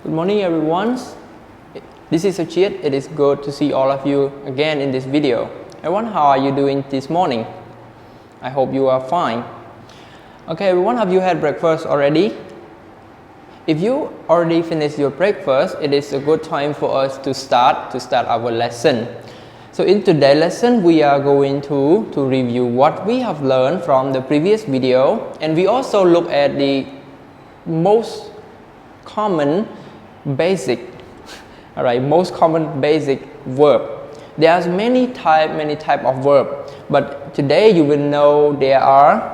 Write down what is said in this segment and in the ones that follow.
Good morning everyone. This is Achit. It is good to see all of you again in this video. Everyone, how are you doing this morning? I hope you are fine. Okay, everyone, have you had breakfast already? If you already finished your breakfast, it is a good time for us to start our lesson. So in today's lesson, we are going to review what we have learned from the previous video, and we also look at the most common basic verb. There are many type of verb, but today you will know there are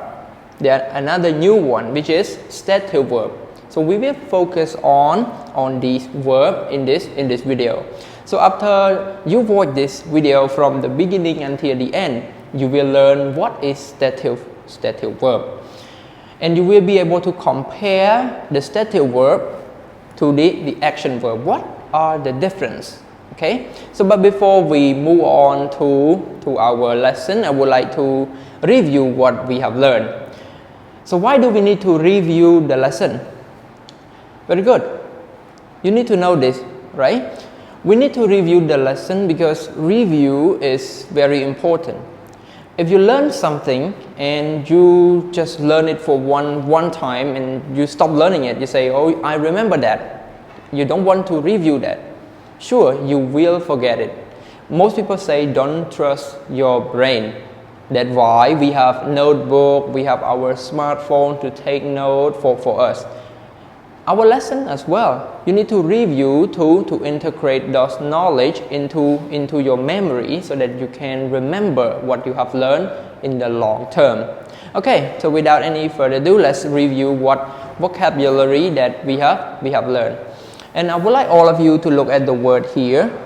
another new one, which is stative verb. So we will focus on this verb in this video. So after you watch this video from the beginning until the end, you will learn what is stative verb, and you will be able to compare the stative verb to the action verb. What are the difference? Okay, so but before we move on to our lesson, I would like to review what we have learned. So why do we need to review the lesson? Very good. You need to know this, right? We need to review the lesson because review is very important. If you learn something and you just learn it for one time and you stop learning it, you say, oh, I remember that. You don't want to review that. Sure, you will forget it. Most people say don't trust your brain. That's why we have notebook, we have our smartphone to take note for us. Our lesson as well, you need to review to integrate those knowledge into your memory so that you can remember what you have learned in the long term. Okay, so without any further ado, let's review what vocabulary that we have learned. And I would like all of you to look at the word here.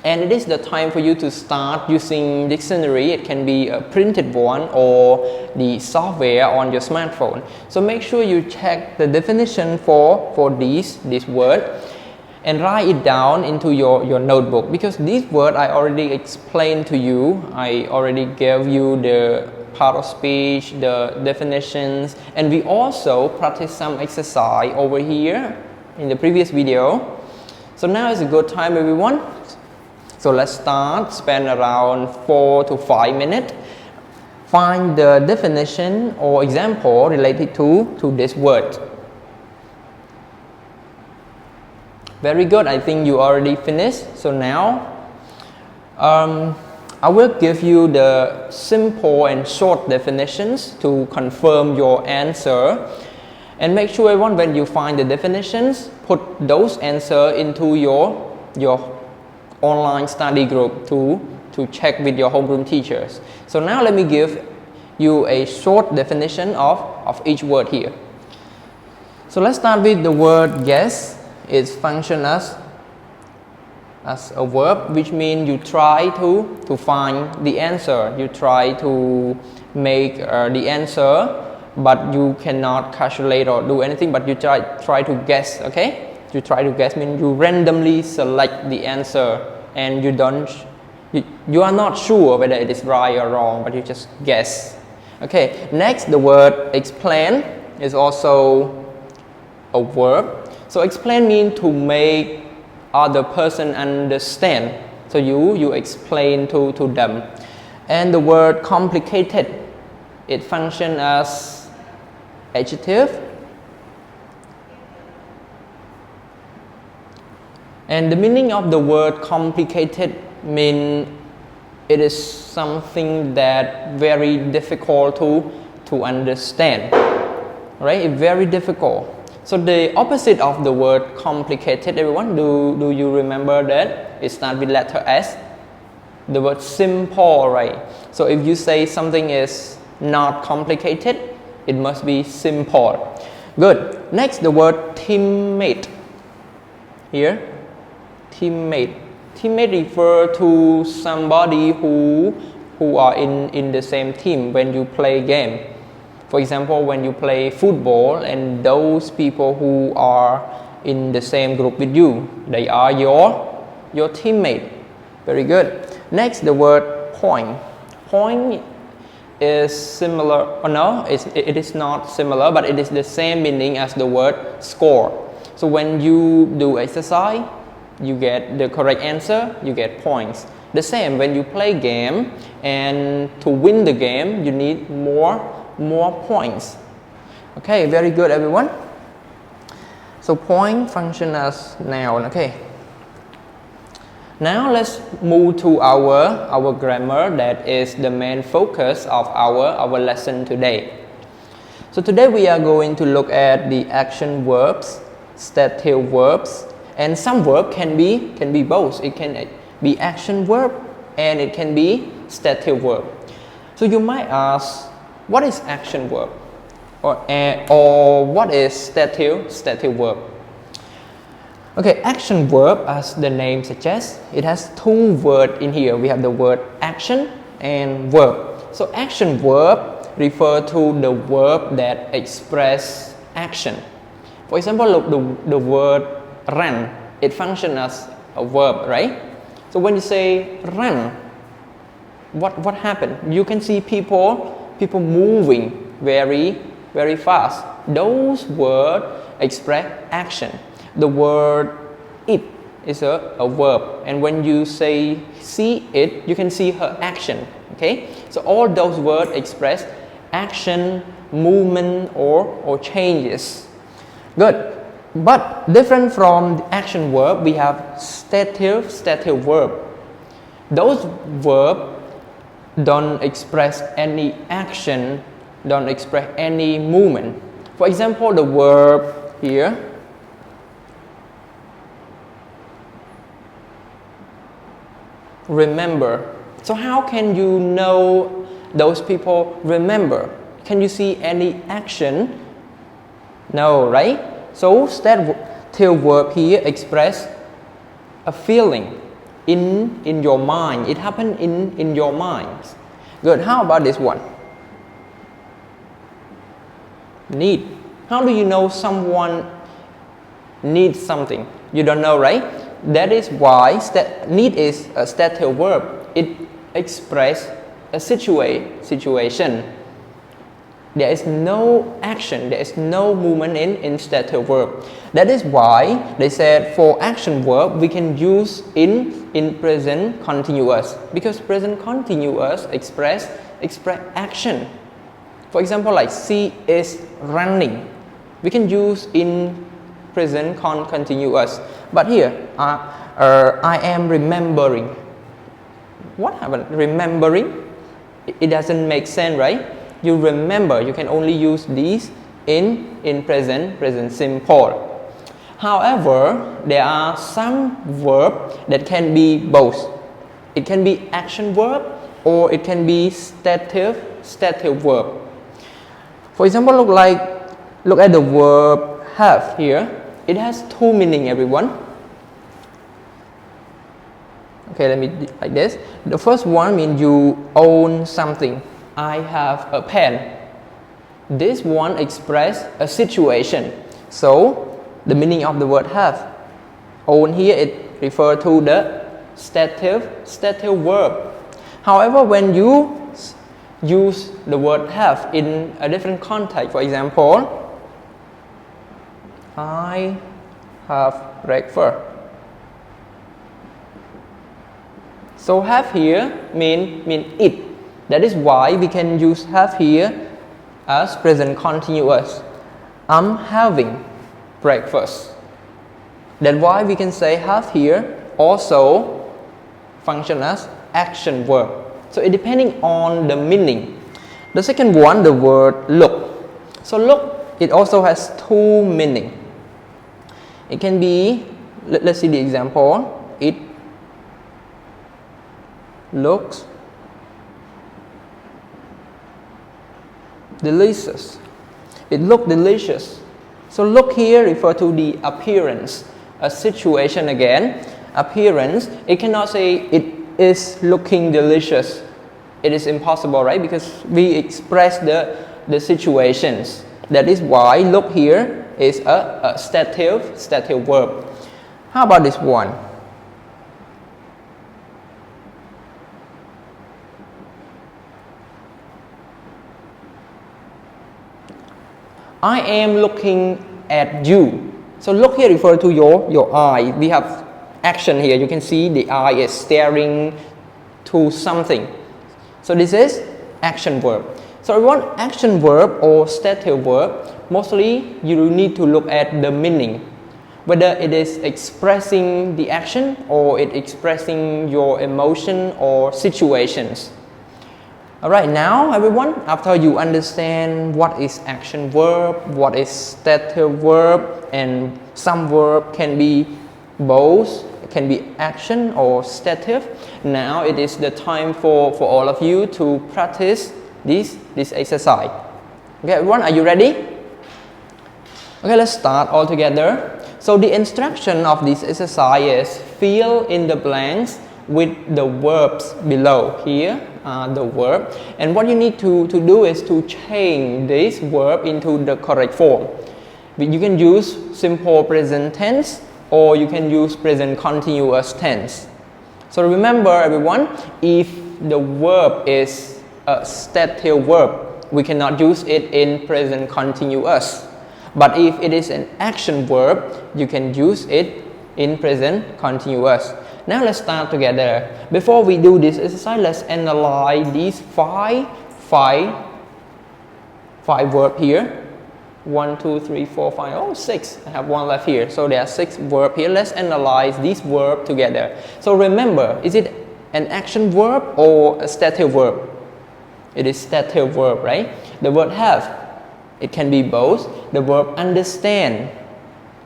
And it is the time for you to start using dictionary. It can be a printed one or the software on your smartphone. So make sure you check the definition for this word and write it down into your notebook, because this word I already explained to you. I already gave you the part of speech, the definitions, and we also practice some exercise over here in the previous video. So now is a good time, everyone. So let's start, spend around 4 to 5 minutes. Find the definition or example related to this word. Very good, I think you already finished. So now, I will give you the simple and short definitions to confirm your answer. And make sure everyone, when you find the definitions, put those answers into your online study group to check with your homeroom teachers. So now let me give you a short definition of each word here. So let's start with the word guess. It functions as a verb, which means you try to find the answer. You try to make the answer, but you cannot calculate or do anything, but you try to guess, okay? You try to guess means you randomly select the answer and you are not sure whether it is right or wrong, but you just guess. Okay, next the word explain is also a verb. So explain means to make other person understand. So you explain to them. And the word complicated, it functions as adjective. And the meaning of the word complicated means it is something that very difficult to understand, right? It's very difficult. So the opposite of the word complicated, everyone, do you remember that? It starts with letter S. The word simple, right? So if you say something is not complicated, it must be simple. Good. Next, the word teammate. Here. Teammate refer to somebody who are in the same team when you play game. For example, when you play football and those people who are in the same group with you, they are your teammate. Very good. Next, the word point. Point is similar, or no, it is not similar, but it is the same meaning as the word score. So when you do exercise, you get the correct answer, you get points. The same when you play game, and to win the game, you need more points. Okay, very good everyone. So point function as noun. Okay. Now let's move to our grammar, that is the main focus of our lesson today. So today we are going to look at the action verbs, stative verbs, and some verb can be both. It can be action verb and it can be stative verb. So you might ask, what is action verb or what is stative verb? Okay, action verb, as the name suggests, it has two words in here. We have the word action and verb. So action verb refer to the verb that express action. For example, look, the word run, it functions as a verb, right? So when you say run, what happened? You can see people moving very fast. Those words express action. The word it is a verb, and when you say see it, you can see her action. Okay, so all those words express action, movement, or changes. Good. But different from the action verb, we have stative verb. Those verbs don't express any action, don't express any movement. For example, the verb here, remember. So how can you know those people remember? Can you see any action? No, right? So stative verb here express a feeling in your mind. It happened in your mind. Good. How about this one? Need. How do you know someone needs something? You don't know, right? That is why need is a stative verb. It expresses a situation. There is no action, there is no movement in stative verb. That is why they said for action verb we can use in present continuous, because present continuous express action. For example, like she is running, we can use in present continuous. But here, I am remembering. What happened? Remembering? It doesn't make sense, right? You remember, you can only use these in present simple. However, there are some verbs that can be both. It can be action verb or it can be stative verb. For example, look at the verb have here. It has two meanings, everyone. Okay, let me do like this. The first one means you own something. I have a pen. This one expresses a situation. So the meaning of the word have. Own here, it refers to the stative verb. However, when you use the word have in a different context, for example, I have breakfast. So have here mean it. That is why we can use have here as present continuous. I'm having breakfast. That's why we can say have here also function as action verb. So it depending on the meaning. The second one, the word look. So look, it also has two meaning. It can be, let's see the example. It looks delicious. It looks delicious. So look here refer to the appearance, a situation again. Appearance, it cannot say it is looking delicious. It is impossible, right? Because we express the situations. That is why look here is a stative verb. How about this one? I am looking at you. So look here refer to your eye. We have action here. You can see the eye is staring to something. So this is action verb. So everyone, action verb or stative verb, mostly you need to look at the meaning. Whether it is expressing the action or it expressing your emotion or situations. Alright, now everyone, after you understand what is action verb, what is stative verb, and some verb can be both, can be action or stative. Now it is the time for all of you to practice this exercise. Okay, everyone, are you ready? Okay, let's start all together. So the instruction of this exercise is fill in the blanks with the verbs below. Here are the verb, and what you need to do is to change this verb into the correct form. You can use simple present tense or you can use present continuous tense. So remember everyone, if the verb is a stative verb, we cannot use it in present continuous. But if it is an action verb, you can use it in present continuous. Now let's start together. Before we do this exercise, let's analyze these five verbs here. 1, 2, 3, 4, 5, oh 6. I have one left here. So there are 6 verbs here. Let's analyze these verbs together. So remember, is it an action verb or a stative verb? It is stative verb, right? The verb have, it can be both. The verb understand,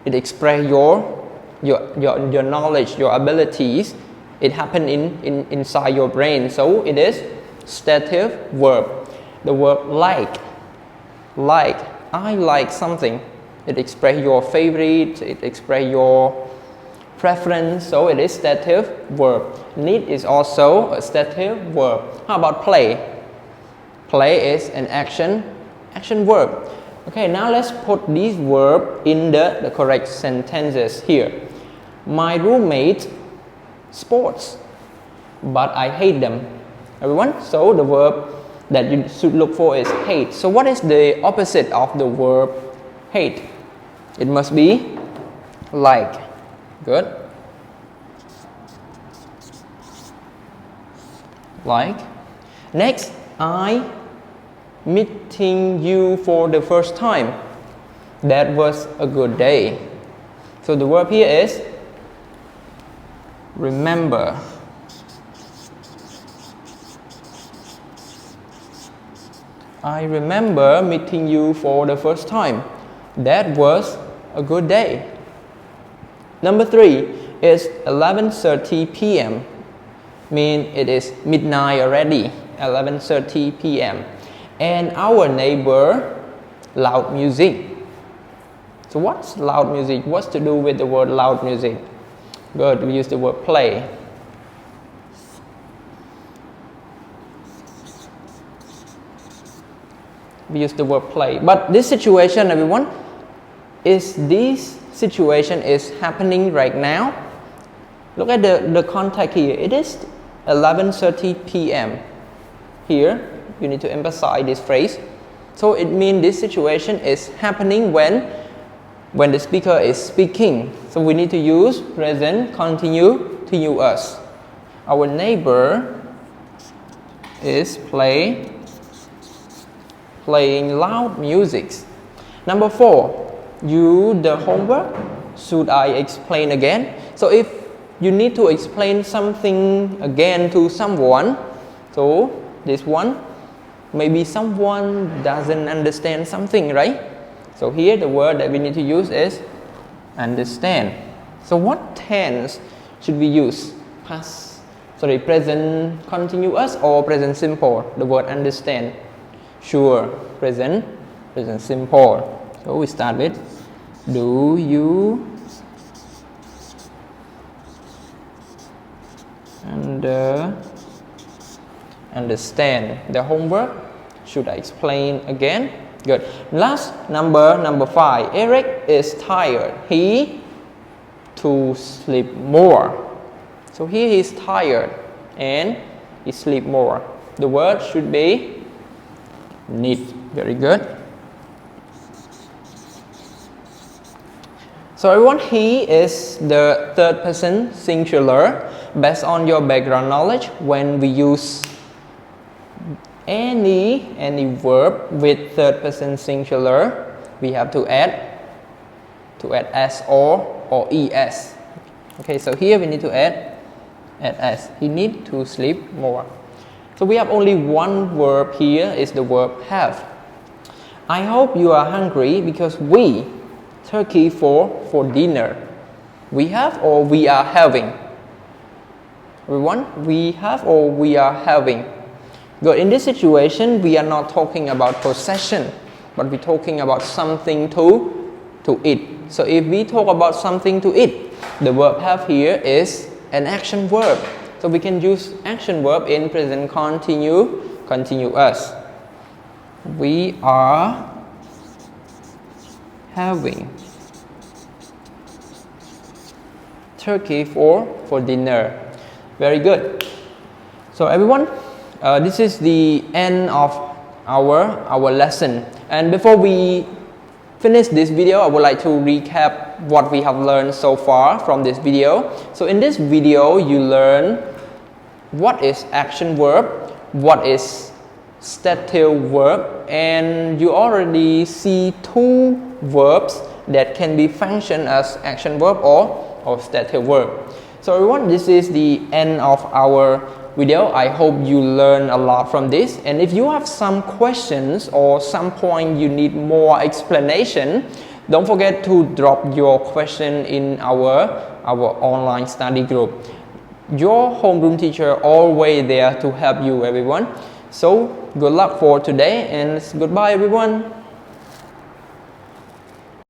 it expresses your knowledge, your abilities. It happens inside your brain. So it is stative verb. The verb like, I like something. It expresses your favorite, it expresses your preference. So it is stative verb. Need is also a stative verb. How about play? Play is an action verb. Okay, now let's put these verbs in the correct sentences here. My roommate sports, but I hate them. Everyone, so the verb that you should look for is hate. So what is the opposite of the verb hate? It must be like. Good. Like. Next, I meeting you for the first time. That was a good day. So the verb here is remember. I remember meeting you for the first time. That was a good day. Number 3 is 11:30 p.m. Mean it is midnight already. 11:30 p.m. And our neighbor loud music. So what's loud music? What's to do with the word loud music? Good, we use the word play. We use the word play. But this situation, everyone, is this situation is happening right now. Look at the context here. It is 11:30 p.m. Here, you need to emphasize this phrase. So it means this situation is happening when the speaker is speaking. So we need to use present continuous. Our neighbor is playing loud music. Number 4, you the homework. Should I explain again? So if you need to explain something again to someone, so this one, maybe someone doesn't understand something, right? So here the word that we need to use is understand. So what tense should we use? Past, present continuous or present simple? The word understand. Sure, present simple. So we start with, do you understand the homework? Should I explain again? Good. Last number 5. Eric is tired. He to sleep more. So here he is tired and he sleep more. The word should be need. Very good. So everyone, he is the third person singular. Based on your background knowledge, when we use any verb with third person singular, we have to add s or es. Okay, so here we need to add s. He need to sleep more. So we have only one verb here, is the verb have. I hope you are hungry because we turkey for dinner. We have or we are having. Everyone, we have or we are having. But in this situation, we are not talking about possession, but we're talking about something to eat. So if we talk about something to eat, the verb have here is an action verb. So we can use action verb in present continuous. We are having turkey for dinner. Very good. So everyone, this is the end of our lesson. And before we finish this video, I would like to recap what we have learned so far from this video. So in this video, you learn what is action verb, what is stative verb, and you already see two verbs that can be functioned as action verb or stative verb. So everyone, this is the end of our video. I hope you learned a lot from this. And if you have some questions or some point you need more explanation, don't forget to drop your question in our online study group. Your homeroom teacher always there to help you, everyone. So good luck for today and goodbye, everyone.